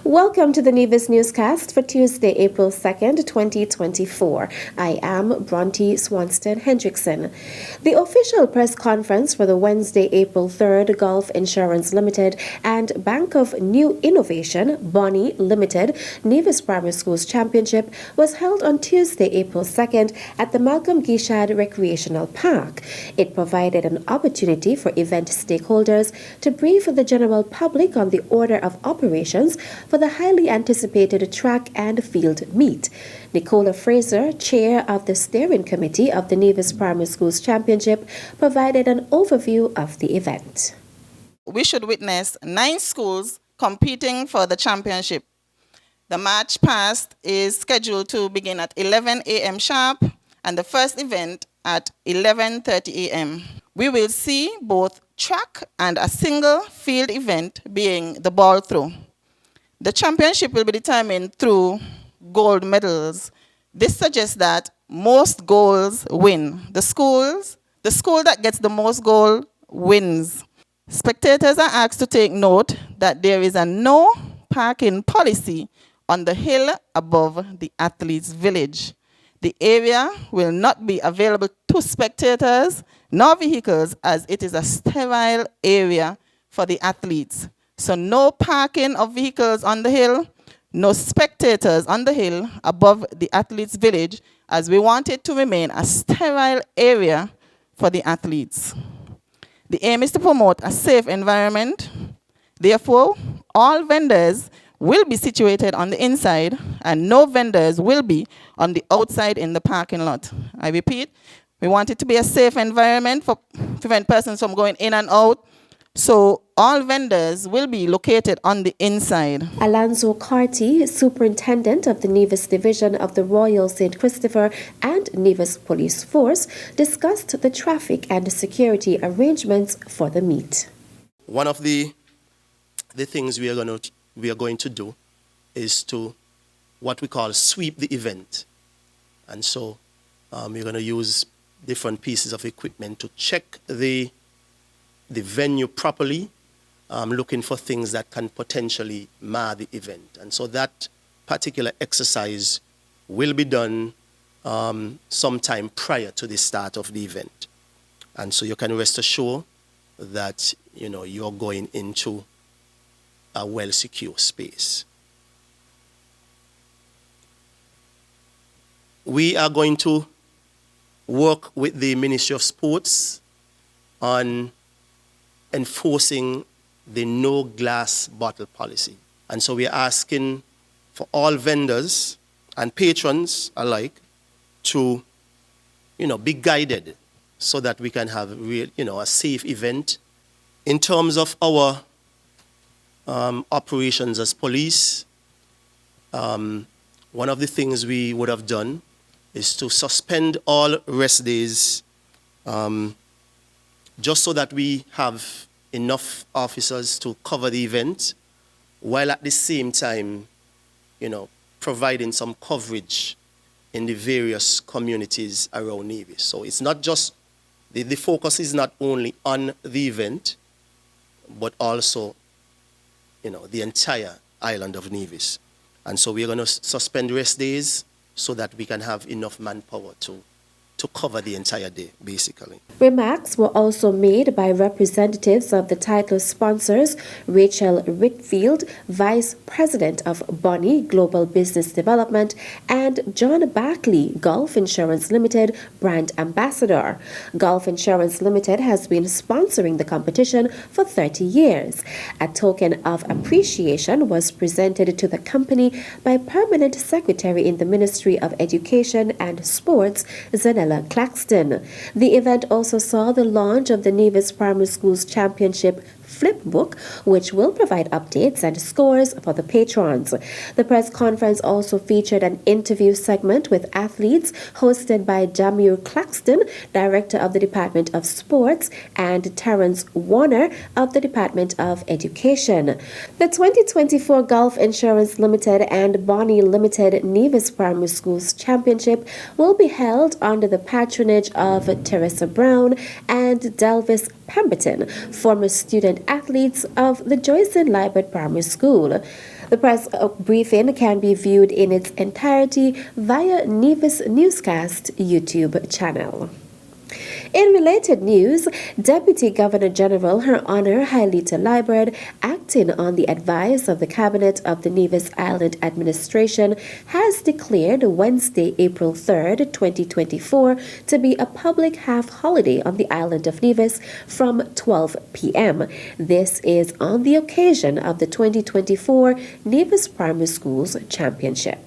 Welcome to the Nevis Newscast for Tuesday, April 2nd, 2024. I am Bronte Swanston Hendrickson. The official press conference for the Wednesday, April 3rd Gulf Insurance Limited and Bank of New Innovation, Wali Limited, Nevis Primary Schools Championship was held on Tuesday, April 2nd at the Malcolm Gishad Recreational Park. It provided an opportunity for event stakeholders to brief the general public on the order of operations for the highly anticipated track and field meet. Nicola Fraser, chair of the steering committee of the Nevis Primary Schools Championship, provided an overview of the event. We should witness 9 schools competing for the championship. The match past is scheduled to begin at 11 a.m. sharp and the first event at 11:30 a.m. We will see both track and a single field event being the ball throw. The championship will be determined through gold medals. This suggests that most goals win. The school that gets the most gold wins. Spectators are asked to take note that there is a no parking policy on the hill above the athletes' village. The area will not be available to spectators nor vehicles as it is a sterile area for the athletes. So no parking of vehicles on the hill, no spectators on the hill above the athletes' village, as we want it to remain a sterile area for the athletes. The aim is to promote a safe environment. Therefore, all vendors will be situated on the inside and no vendors will be on the outside in the parking lot. I repeat, we want it to be a safe environment to prevent persons from going in and out. So all vendors will be located on the inside. Alonzo Carty, superintendent of the Nevis Division of the Royal St. Christopher and Nevis Police Force, discussed the traffic and security arrangements for the meet. One of the things we are going to do is to what we call sweep the event. And so we're going to use different pieces of equipment to check the venue properly, looking for things that can potentially mar the event. And so that particular exercise will be done sometime prior to the start of the event. And so you can rest assured that you're going into a well-secure space. We are going to work with the Ministry of Sports on enforcing the no glass bottle policy. And so we are asking for all vendors and patrons alike to, be guided so that we can have a safe event. In terms of our operations as police, one of the things we would have done is to suspend all rest days just so that we have enough officers to cover the event, while at the same time, providing some coverage in the various communities around Nevis. So it's not just, the focus is not only on the event, but also, the entire island of Nevis. And so we're going to suspend rest days so that we can have enough manpower to cover the entire day, basically. Remarks were also made by representatives of the title sponsors, Rachel Whitfield, Vice President of Bonnie Global Business Development, and John Barkley, Gulf Insurance Limited, Brand Ambassador. Gulf Insurance Limited has been sponsoring the competition for 30 years. A token of appreciation was presented to the company by Permanent Secretary in the Ministry of Education and Sports, Zanella Claxton. The event also saw the launch of the Nevis Primary Schools Championship flipbook, which will provide updates and scores for the patrons. The press conference also featured an interview segment with athletes hosted by Jamir Claxton, Director of the Department of Sports, and Terrence Warner of the Department of Education. The 2024 Gulf Insurance Limited and Bonnie Limited Nevis Primary Schools Championship will be held under the patronage of Teresa Brown and Delvis Pemberton, former student athletes of the Joyce and Libert Primary School. The press briefing can be viewed in its entirety via Nevis Newscast YouTube channel. In related news, Deputy Governor General Her Honor Hailita Liburd, acting on the advice of the Cabinet of the Nevis Island Administration, has declared Wednesday, April 3rd, 2024, to be a public half-holiday on the island of Nevis from 12 p.m. This is on the occasion of the 2024 Nevis Primary Schools Championship.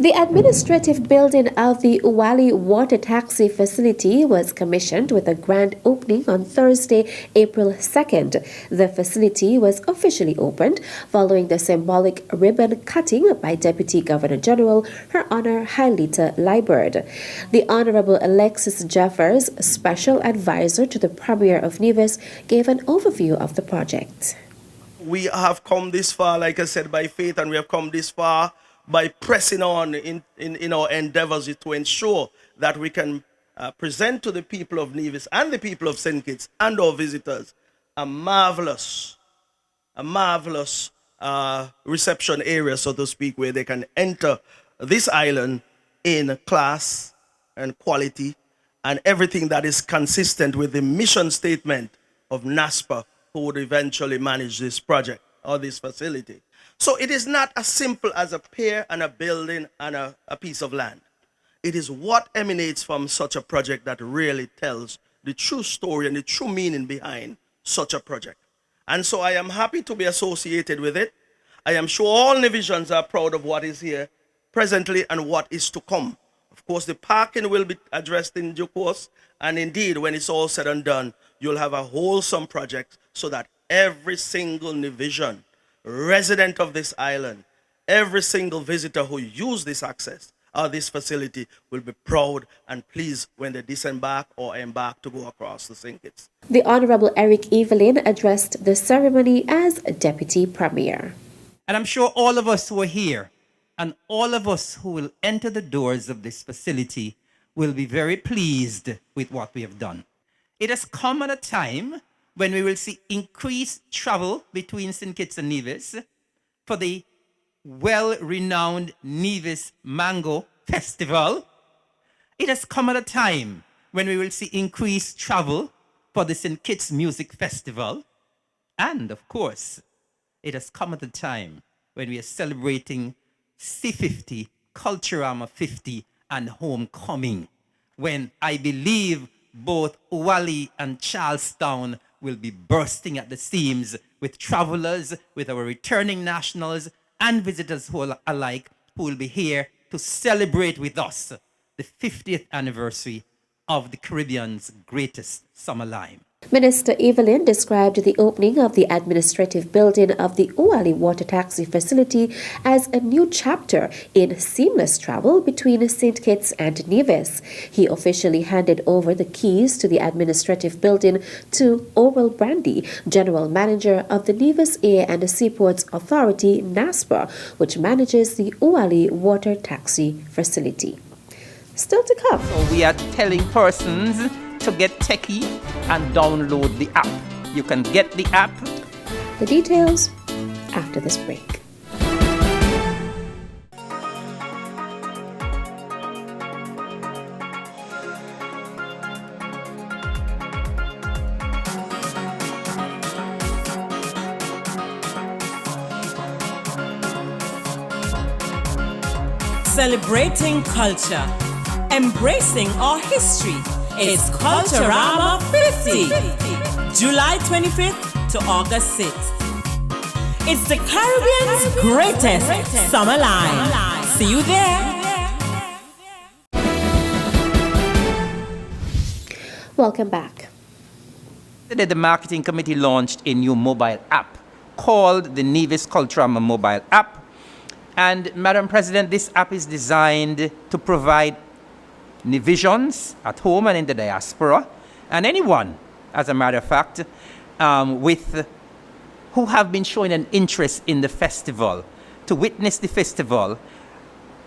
The administrative building of the Wali water taxi facility was commissioned with a grand opening on Thursday, April 2nd. The facility was officially opened following the symbolic ribbon cutting by Deputy Governor General Her Honor Hailita Liburd. The Honorable Alexis Jeffers, Special Advisor to the Premier of Nevis, gave an overview of the project. We have come this far, like I said, by faith, and we have come this far by pressing on in our endeavors to ensure that we can present to the people of Nevis and the people of St. Kitts and our visitors a marvelous reception area, so to speak, where they can enter this island in class and quality and everything that is consistent with the mission statement of NASPA, who would eventually manage this project or this facility. So it is not as simple as a pier and a building and a piece of land. It is what emanates from such a project that really tells the true story and the true meaning behind such a project. And so I am happy to be associated with it. I am sure all Nevisians are proud of what is here presently and what is to come. Of course, the parking will be addressed in due course. And indeed, when it's all said and done, you'll have a wholesome project so that every single Nevisian resident of this island, every single visitor who use this access or this facility will be proud and pleased when they disembark or embark to go across the St. Kitts. The Honorable Eric Evelyn addressed the ceremony as Deputy Premier. And I'm sure all of us who are here and all of us who will enter the doors of this facility will be very pleased with what we have done. It has come at a time when we will see increased travel between St. Kitts and Nevis for the well-renowned Nevis Mango Festival. It has come at a time when we will see increased travel for the St. Kitts Music Festival. And, of course, it has come at a time when we are celebrating C50, Culturama 50, and Homecoming, when I believe both Wali and Charlestown will be bursting at the seams with travelers, with our returning nationals and visitors who alike, who will be here to celebrate with us the 50th anniversary of the Caribbean's greatest summer lime. Minister Evelyn described the opening of the administrative building of the Oualie water taxi facility as a new chapter in seamless travel between St. Kitts and Nevis. He officially handed over the keys to the administrative building to Oral Brandy, General Manager of the Nevis Air and Seaports Authority, NASPA, which manages the Oualie water taxi facility. Still to come. So we are telling persons to get techie and download the app. You can get the app. The details after this break. Celebrating culture, embracing our history. It's Culturama 50, July 25th to August 6th. It's the Caribbean's greatest summer line. See you there. Welcome back. Today, the marketing committee launched a new mobile app called the Nevis Culturama mobile app. And Madam President, this app is designed to provide Nevisians at home and in the diaspora, and anyone, as a matter of fact, who have been showing an interest in the festival, to witness the festival,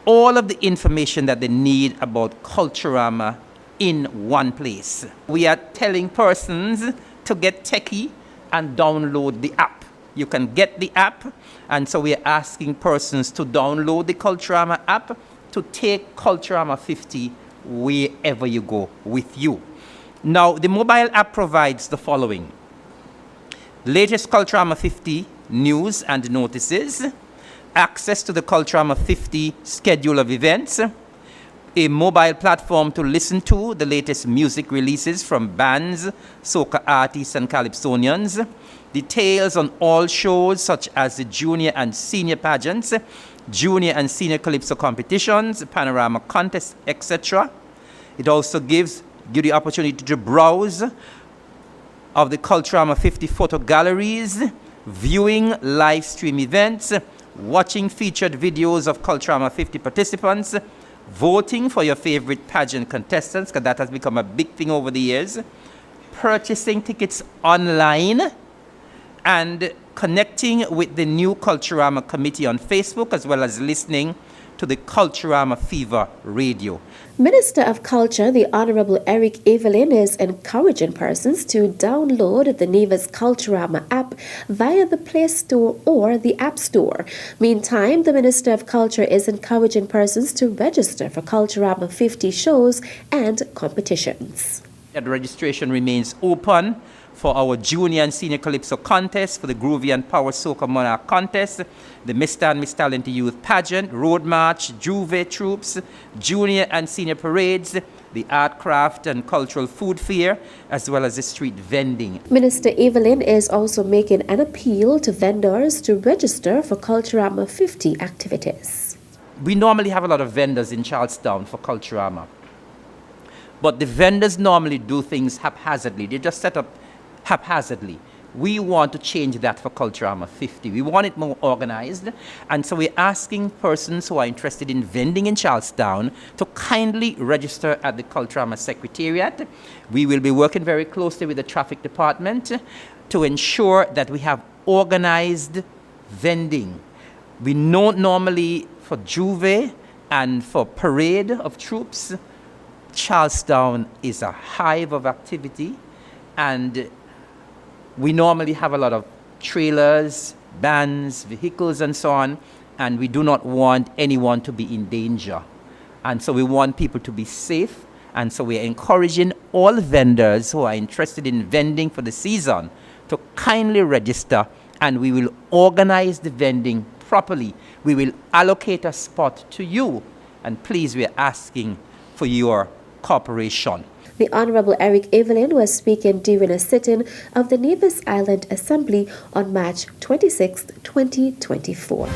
all of the information that they need about Culturama in one place. We are telling persons to get techie and download the app. You can get the app, and so we're asking persons to download the Culturama app to take Culturama 50 wherever you go with you. Now, the mobile app provides the following: latest Culturama 50 news and notices, access to the Culturama 50 schedule of events, a mobile platform to listen to the latest music releases from bands, soca artists, and calypsonians, details on all shows such as the junior and senior pageants, junior and senior calypso competitions, panorama contests, etc. It also gives you the opportunity to browse of the Culturama 50 photo galleries, viewing live stream events, watching featured videos of Culturama 50 participants, voting for your favorite pageant contestants, because that has become a big thing over the years, purchasing tickets online, and connecting with the new Culturama committee on Facebook, as well as listening to the Culturama Fever radio. Minister of Culture, the Honorable Eric Evelyn, is encouraging persons to download the Nevis Culturama app via the Play Store or the App Store. Meantime, the Minister of Culture is encouraging persons to register for Culturama 50 shows and competitions. The registration remains open for our junior and senior calypso contest, for the Groovy and Power Soca Monarch contest, the Mr. and Miss Talented Youth pageant, road march, Juve troops, junior and senior parades, the art, craft and cultural food fair, as well as the street vending. Minister Evelyn is also making an appeal to vendors to register for Culturama 50 activities. We normally have a lot of vendors in Charlestown for Culturama, but the vendors normally do things haphazardly. They just set up haphazardly. We want to change that for Culturama 50. We want it more organized, and so we're asking persons who are interested in vending in Charlestown to kindly register at the Culturama Secretariat. We will be working very closely with the traffic department to ensure that we have organized vending. We know normally for Juve and for Parade of Troops, Charlestown is a hive of activity, and we normally have a lot of trailers, bands, vehicles, and so on, and we do not want anyone to be in danger. And so we want people to be safe, and so we're encouraging all vendors who are interested in vending for the season to kindly register, and we will organize the vending properly. We will allocate a spot to you, and please, we're asking for your cooperation. The Honorable Eric Evelyn was speaking during a sit-in of the Nevis Island Assembly on March 26, 2024.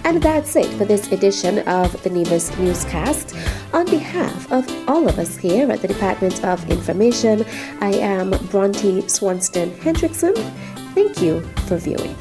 And that's it for this edition of the Nevis Newscast. On behalf of all of us here at the Department of Information, I am Bronte Swanston Hendrickson. Thank you for viewing.